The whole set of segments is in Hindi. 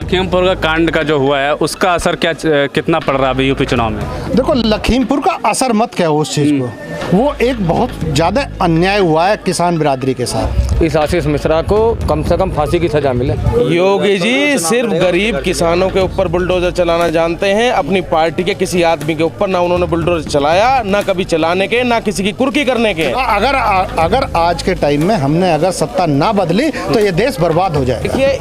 लखीमपुर का कांड का जो हुआ है उसका असर कितना पड़ रहा है अभी यूपी चुनाव में? देखो, लखीमपुर का असर मत कहो उस चीज़ को, वो एक बहुत ज़्यादा अन्याय हुआ है किसान बिरादरी के साथ। इस आशीष मिश्रा को कम से कम फांसी की सजा मिले। योगी जी सिर्फ गरीब किसानों के ऊपर बुलडोजर चलाना जानते हैं, अपनी पार्टी के किसी आदमी के ऊपर ना उन्होंने बुलडोजर चलाया, ना कभी चलाने के, ना किसी की कुर्की करने के। अगर आज के टाइम में हमने अगर सत्ता ना बदली तो ये देश बर्बाद हो जाए। देखिए,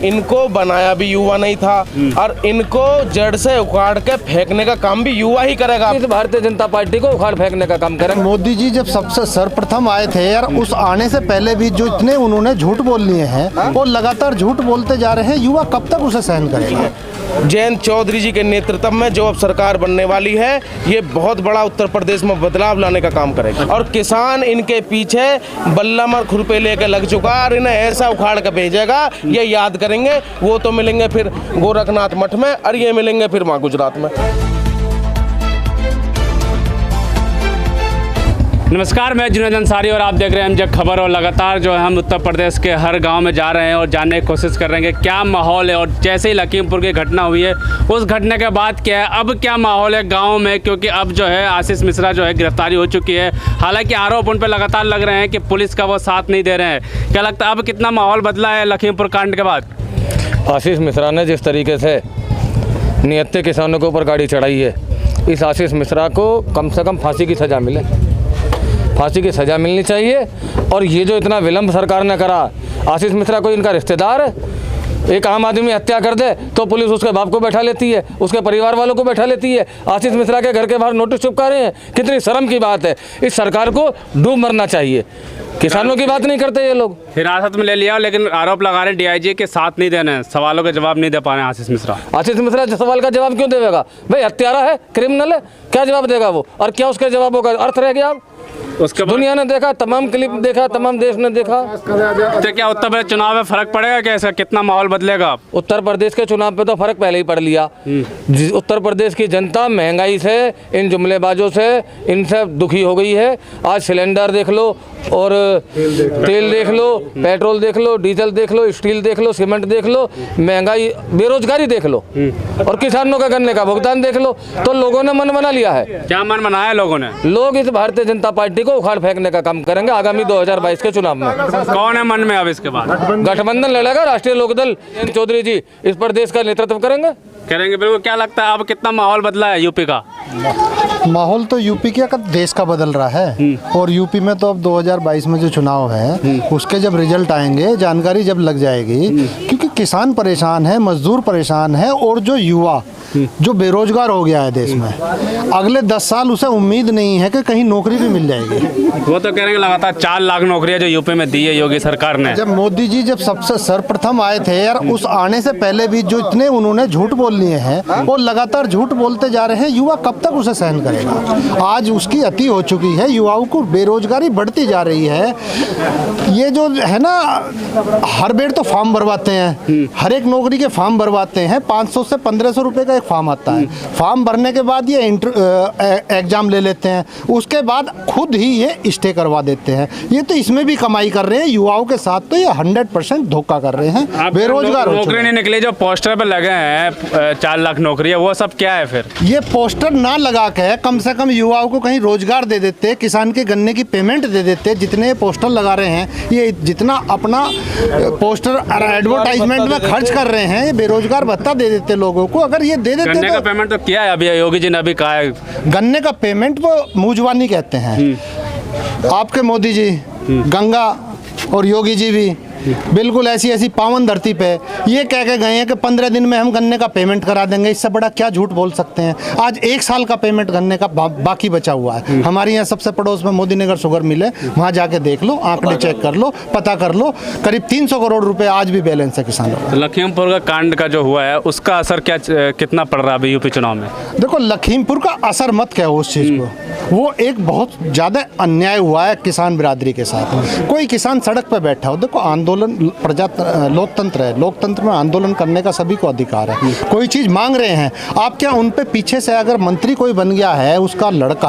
इनको बनाया भी युवा नहीं था और इनको जड़ से उखाड़ के फेंकने का काम भी युवा ही करेगा। इस भारतीय जनता पार्टी को उखाड़ फेंकने का काम करेंगे। मोदी जी जब सबसे सर्वप्रथम आए थे यार, उस आने से पहले भी जो इतने उन्होंने झूठ बोल लिए हैं और लगातार झूठ बोलते जा रहे हैं, युवा कब तक उसे सहन करेगा? जयंत चौधरी जी के नेतृत्व में जो अब सरकार बनने वाली है, ये बहुत बड़ा उत्तर प्रदेश में बदलाव लाने का काम करेगा और किसान इनके पीछे बल्लम और खुरपे लेके लग चुका और इन्हें ऐसा उखाड़ कर भेजेगा, ये याद करेंगे। वो तो मिलेंगे फिर गोरखनाथ मठ में और ये मिलेंगे फिर वहाँ गुजरात में। नमस्कार, मैं जुनैद अंसारी और आप देख रहे हैं एमजे खबर। और लगातार जो है हम उत्तर प्रदेश के हर गांव में जा रहे हैं और जानने की कोशिश कर रहे हैं कि क्या माहौल है और जैसे ही लखीमपुर की घटना हुई है उस घटने के बाद क्या है, अब क्या माहौल है गांव में, क्योंकि अब जो है आशीष मिश्रा जो है गिरफ्तारी हो चुकी है। हालांकि आरोप उन पर लगातार लग रहे हैं कि पुलिस का वो साथ नहीं दे रहे हैं। क्या लगता है अब कितना माहौल बदला है लखीमपुर कांड के बाद? आशीष मिश्रा ने जिस तरीके से निहत्थे किसानों के ऊपर गाड़ी चढ़ाई है, इस आशीष मिश्रा को कम से कम फांसी की सजा मिले। फांसी की सज़ा मिलनी चाहिए। और ये जो इतना विलंब सरकार ने करा, आशीष मिश्रा कोई इनका रिश्तेदार है? एक आम आदमी हत्या कर दे तो पुलिस उसके बाप को बैठा लेती है, उसके परिवार वालों को बैठा लेती है। आशीष मिश्रा के घर के बाहर नोटिस चिपका रहे हैं, कितनी शर्म की बात है। इस सरकार को डूब मरना चाहिए। किसानों की बात नहीं करते ये लोग। हिरासत में ले लिया, लेकिन आरोप लगा रहे हैं डीआईजी के साथ नहीं देने, सवालों का जवाब नहीं दे पा रहे हैं आशीष मिश्रा। आशीष मिश्रा सवाल का जवाब क्यों देगा? भाई हत्यारा है, क्रिमिनल है, क्या जवाब देगा वो? और क्या उसके जवाबों का अर्थ रह गया? उसके दुनिया ने देखा, तमाम क्लिप देखा, तमाम देश ने देखा। तो क्या उत्तर प्रदेश चुनाव में फर्क पड़ेगा? कैसा कितना माहौल बदलेगा? उत्तर प्रदेश के चुनाव पे तो फर्क पहले ही पड़ लिया। उत्तर प्रदेश की जनता महंगाई से, इन जुमलेबाजों से, इनसे दुखी हो गई है। आज सिलेंडर देख लो और तेल देख लो, पेट्रोल देख लो, डीजल देख लो, स्टील देख लो, सीमेंट देख लो, महंगाई, बेरोजगारी देख लो और किसानों का गन्ने का भुगतान देख लो। तो लोगों ने मन बना लिया है। क्या मन बनाया लोगों ने? लोग इस भारतीय जनता पार्टी को उखाड़ फेंकने का काम करेंगे आगामी 2022 के चुनाव में। कौन है मन में अब इसके बाद? गठबंधन लड़ेगा राष्ट्रीय लोकदल। जयंत चौधरी जी इस प्रदेश का नेतृत्व करेंगे। बिल्कुल। क्या लगता है अब कितना माहौल बदला है यूपी का? माहौल तो यूपी क्या देश का बदल रहा है। और यूपी में तो अब 2022 में जो चुनाव है उसके जब रिजल्ट आएंगे, जानकारी जब लग जाएगी, क्योंकि किसान परेशान है, मजदूर परेशान है और जो युवा जो बेरोजगार हो गया है देश में, अगले 10 साल उसे उम्मीद नहीं है कि कहीं नौकरी भी मिल जाएगी। वो तो कह रहे हैं लगातार 4 लाख नौकरियां जो यूपी में दी है योगी सरकार ने। जब मोदी जी जब सबसे सर्वप्रथम आए थे यार, उस आने से पहले भी जो इतने उन्होंने झूठ बोल लिए हैं और लगातार झूठ बोलते जा रहे हैं, युवा कब तक उसे सहन करेगा? आज उसकी अति हो चुकी है, युवाओं को बेरोजगारी बढ़ती जा रही है। ये जो है ना, हर बेर तो फॉर्म भरवाते हैं, हर एक नौकरी के फॉर्म भरवाते हैं, 500 से 1500 रुपए का एक फॉर्म आता है। फॉर्म भरने के बाद ये एग्जाम ले लेते हैं, उसके बाद खुद ही ये स्टे करवा देते हैं। ये तो इसमें भी कमाई कर रहे हैं, युवाओं के साथ तो ये 100% धोखा कर रहे हैं। बेरोजगार नौकरी नहीं निकली, जो पोस्टर पे लगे हैं 4 लाख नौकरी है, वो सब क्या है? फिर ये पोस्टर ना लगा के कम से कम युवाओं को कहीं रोजगार दे देते, किसान के गन्ने की पेमेंट दे देते। जितने पोस्टर लगा रहे हैं, ये जितना अपना पोस्टर एडवर्टाइजमेंट में खर्च कर रहे हैं, ये बेरोजगार भत्ता दे देते लोगों को। अगर ये दे देते गन्ने का पेमेंट तो किया है अभी योगी जी ने, अभी कहा है गन्ने का पेमेंट वो मुजवानी कहते हैं। आपके मोदी जी, गंगा और योगी जी भी बिल्कुल ऐसी पावन धरती पे ये कह के गए हैं कि 15 दिन में हम गन्ने का पेमेंट करा देंगे। इससे बड़ा क्या झूठ बोल सकते हैं? आज 1 साल का पेमेंट गन्ने का बाकी बचा हुआ है। हमारे यहाँ सबसे पड़ोस में मोदीनगर शुगर मिल है, वहाँ जाके देख लो, आंकड़े चेक कर लो, पता कर लो, करीब 300 करोड़ रुपए आज भी बैलेंस है किसानों का। लखीमपुर का कांड का जो हुआ है उसका असर कितना पड़ रहा है अभी यूपी चुनाव में? देखो, लखीमपुर का असर मत कहो उस चीज़ को, वो एक बहुत ज़्यादा अन्याय हुआ है किसान बिरादरी के साथ। कोई किसान सड़क पर बैठा हो, देखो आंदोलन लोकतंत्र है, लोकतंत्र में आंदोलन करने का सभी को अधिकार है। कोई चीज़ मांग रहे हैं आप, क्या उन पे पीछे से अगर मंत्री कोई बन गया है, उसका लड़का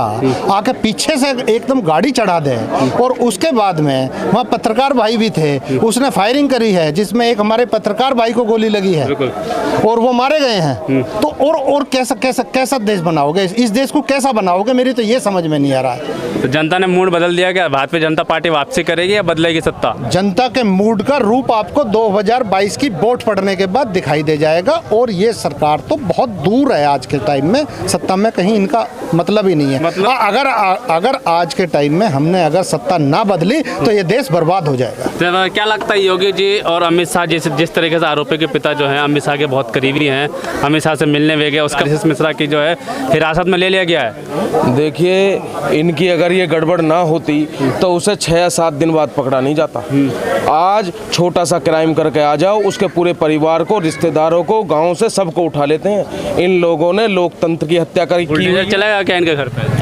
आके पीछे से एकदम गाड़ी चढ़ा दे और उसके बाद में वहाँ पत्रकार भाई भी थे, उसने फायरिंग करी है जिसमें एक हमारे पत्रकार भाई को गोली लगी है, और वो मारे गए हैं, तो और कैसा कैसा कैसा देश बनाओगे? इस देश को कैसा बनाओगे? मेरी तो ये समझ में नहीं आ रहा है। तो जनता ने मूड बदल दिया क्या? भारतीय जनता पार्टी वापसी करेगी या बदलेगी सत्ता? जनता के मूड का रूप आपको 2022 की वोट पड़ने के बाद दिखाई दे जाएगा। और ये सरकार तो बहुत दूर है आज के टाइम में, सत्ता में कहीं इनका मतलब ही नहीं है। मतलब? अगर आज के टाइम में हमने अगर सत्ता ना बदली तो ये देश बर्बाद हो जाएगा। तो क्या लगता है योगी जी और अमित शाह जिस तरीके से आरोपी के पिता जो हैं अमित शाह के बहुत करीबी हैं, अमित शाह से मिलने भी गए, उसका आशीष मिश्रा की जो है हिरासत में ले लिया गया है। देखिए, इनकी अगर ये गड़बड़ ना होती तो उसे 6 या 7 दिन बाद पकड़ा नहीं जाता। आज छोटा सा क्राइम करके आ जाओ, उसके पूरे परिवार को, रिश्तेदारों को, गांव से सबको उठा लेते हैं। इन लोगों ने लोकतंत्र की हत्या की। बुलडोजर चलेगा क्या इनके घर पे?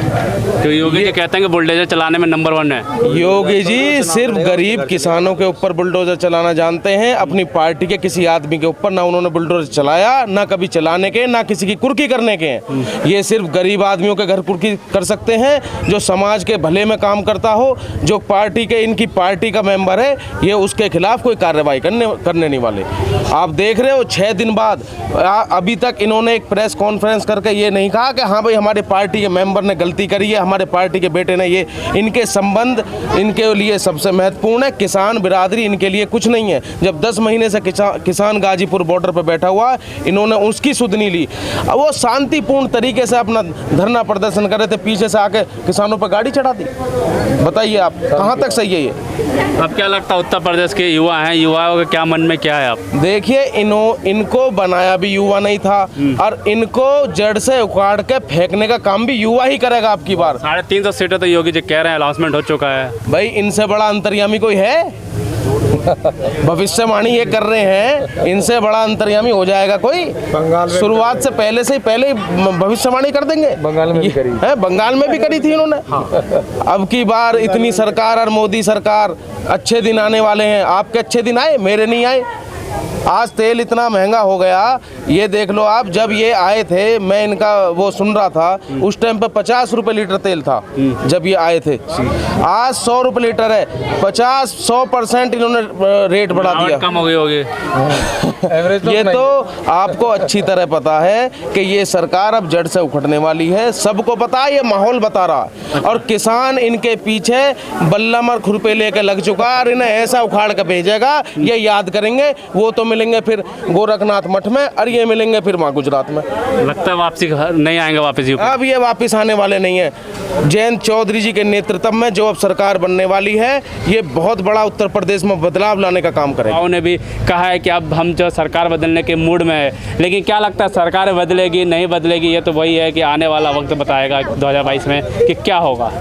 तो योगी जी कहते हैं कि बुलडोजर चलाने में नंबर 1 है। योगी जी सिर्फ गरीब किसानों के ऊपर बुलडोजर चलाना जानते हैं, अपनी पार्टी के किसी आदमी के ऊपर ना उन्होंने बुलडोजर चलाया, ना कभी चलाने के, ना किसी की कुर्की करने के। ये सिर्फ गरीब आदमियों के घर कुर्की कर सकते हैं, जो समाज के भले में काम करता हो, जो पार्टी के, इनकी पार्टी का मेंबर है, ये उसके खिलाफ कोई कार्रवाई करने नहीं वाले। आप देख रहे हो 6 दिन बाद अभी तक इन्होंने एक प्रेस कॉन्फ्रेंस करके ये नहीं कहा कि हाँ भाई हमारे पार्टी के मेंबर ने गलती करी है, हमारे पार्टी के बेटे ने ये। इनके संबंध इनके लिए सबसे महत्वपूर्ण है। किसान बिरादरी इनके लिए कुछ नहीं है। जब 10 महीने से किसान गाजीपुर बॉर्डर पर बैठा हुआ, इन्होंने उसकी सुध नहीं ली। अब वो शांतिपूर्ण तरीके से अपना धरना प्रदर्शन कर रहे थे, पीछे से आके किसानों पर गाड़ी चढ़ा दी। बताइए आप कहाँ तक सही है ये? अब क्या लगता है उत्तर प्रदेश के युवा हैं, युवाओं के क्या मन में क्या है? आप देखिए, इनको बनाया भी युवा नहीं था, और इनको जड़ से उखाड़ के फेंकने का काम भी युवा ही करेगा। आपकी बार 350 सीटें तो योगी जी कह रहे हैं, अनाउंसमेंट हो चुका है। भाई इनसे बड़ा अंतर्यामी कोई है? भविष्यवाणी ये कर रहे हैं, इनसे बड़ा अंतर्यामी हो जाएगा कोई? शुरुआत से पहले ही भविष्यवाणी कर देंगे। बंगाल में भी करी है, बंगाल में भी करी थी इन्होंने। अब की बार इतनी सरकार और मोदी सरकार, अच्छे दिन आने वाले हैं। आपके अच्छे दिन आए, मेरे नहीं आए। आज तेल इतना महंगा हो गया, ये देख लो आप। जब ये आए थे, मैं इनका वो सुन रहा था, उस टाइम पे 50 रुपए लीटर तेल था जब ये आए थे। आज 100 रुपए लीटर है। 100% इन्होंने रेट बढ़ा दिया। कम हो गई होगी। ये तो आपको अच्छी तरह पता है कि ये सरकार अब जड़ से उखड़ने वाली है। सबको पता है, ये माहौल बता रहा है। और किसान इनके पीछे बल्लम और खुरपे लेके लग चुका, और इन्हें ऐसा उखाड़ कर भेजेगा, ये याद करेंगे। वो तो मिलेंगे फिर गोरखनाथ मठ में, और ये मिलेंगे फिर वहाँ गुजरात में। लगता है वापसी नहीं आएंगे वापस यूपी? अब ये वापस आने वाले नहीं है। जयंत चौधरी जी के नेतृत्व में जो अब सरकार बनने वाली है, ये बहुत बड़ा उत्तर प्रदेश में बदलाव लाने का काम करेगा। उन्होंने भी कहा है कि अब हम जो सरकार बदलने के मूड में है, लेकिन क्या लगता है सरकार बदलेगी नहीं बदलेगी? ये तो वही है कि आने वाला वक्त बताएगा 2022 में कि क्या होगा।